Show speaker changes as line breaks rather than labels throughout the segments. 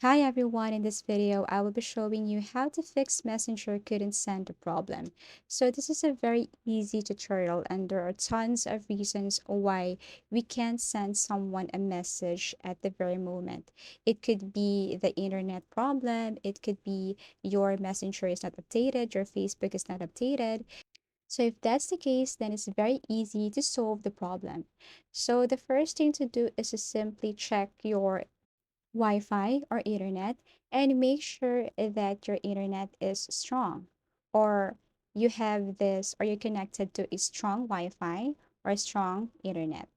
Hi everyone, in this video, I will be showing you how to fix Messenger couldn't send a problem. So this is a very easy tutorial and there are tons of reasons why we can't send someone a message at the very moment. It could be the internet problem, it could be your Messenger is not updated, your Facebook is not updated. So if that's the case, then it's very easy to solve the problem. So the first thing to do is to simply check your Wi-Fi or internet and make sure that your internet is strong or you have this or you're connected to a strong Wi-Fi or strong internet.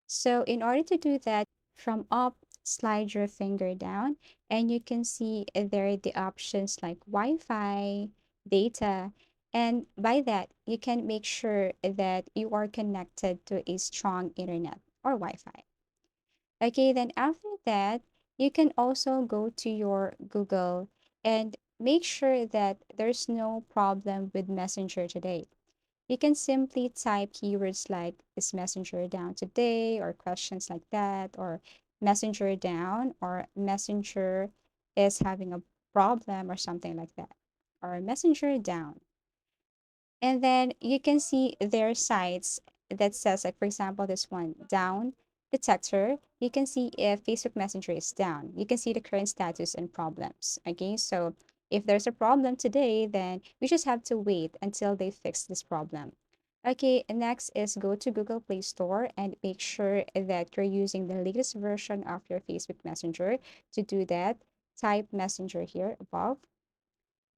So in order to do that, from up, slide your finger down and you can see there the options like Wi-Fi, data, and by that, you can make sure that you are connected to a strong internet or Wi-Fi. Okay, then after that, you can also go to your Google and make sure that there's no problem with Messenger today. You can simply type keywords like is Messenger down today or questions like that or Messenger down or Messenger is having a problem or something like that or Messenger down. And then you can see their sites that says, like, for example, this one, down detector. You can see if Facebook Messenger is down. You can see the current status and problems. Okay, so if there's a problem today, then we just have to wait until they fix this problem. Okay, next is go to Google Play Store and make sure that you're using the latest version of your Facebook Messenger. To do that, type Messenger here above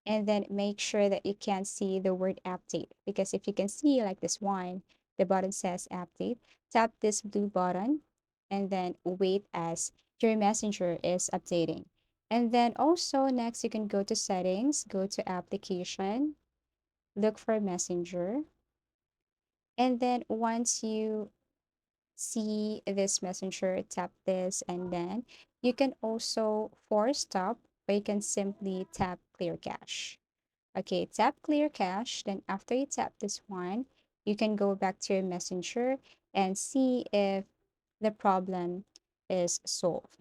and then make sure that you can see the word update because if you can see like this one, the button says update, tap this blue button and then wait as your messenger is updating. And then also next you can go to settings, go to application, look for messenger, and then once you see this messenger, tap this and then you can also force stop or you can simply tap clear cache. Okay, tap clear cache. Then after you tap this one, you can go back to your messenger and see if the problem is solved.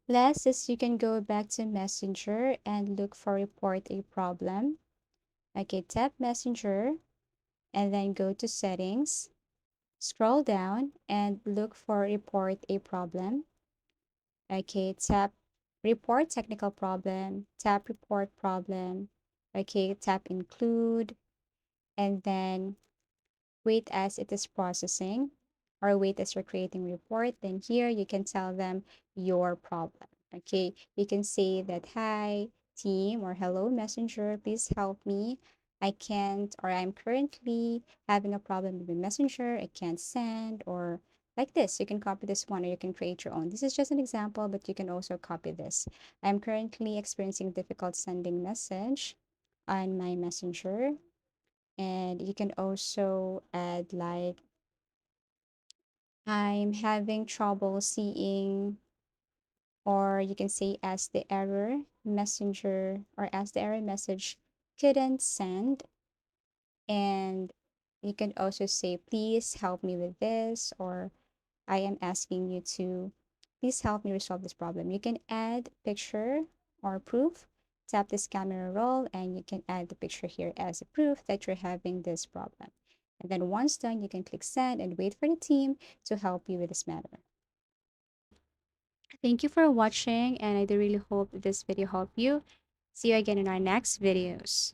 Last is you can go back to messenger and look for report a problem. Okay, tap messenger and then go to settings, scroll down and look for report a problem. Okay, tap report technical problem, tap report problem. Okay, tap include and then wait as it is processing or wait as you're creating report. Then here you can tell them your problem. Okay, you can say that hi team or hello messenger, please help me. I can't or I'm currently having a problem with the messenger. I can't send or like this. You can copy this one or you can create your own. This is just an example, but you can also copy this. I'm currently experiencing difficult sending message on my messenger and you can also add like I'm having trouble seeing, or you can say as the error messenger or as the error message couldn't send. And you can also say please help me with this, or I am asking you to please help me resolve this problem. You can add picture or proof. Tap this camera roll and you can add the picture here as a proof that you're having this problem. And then once done, you can click send and wait for the team to help you with this matter. Thank you for watching and I do really hope this video helped you. See you again in our next videos.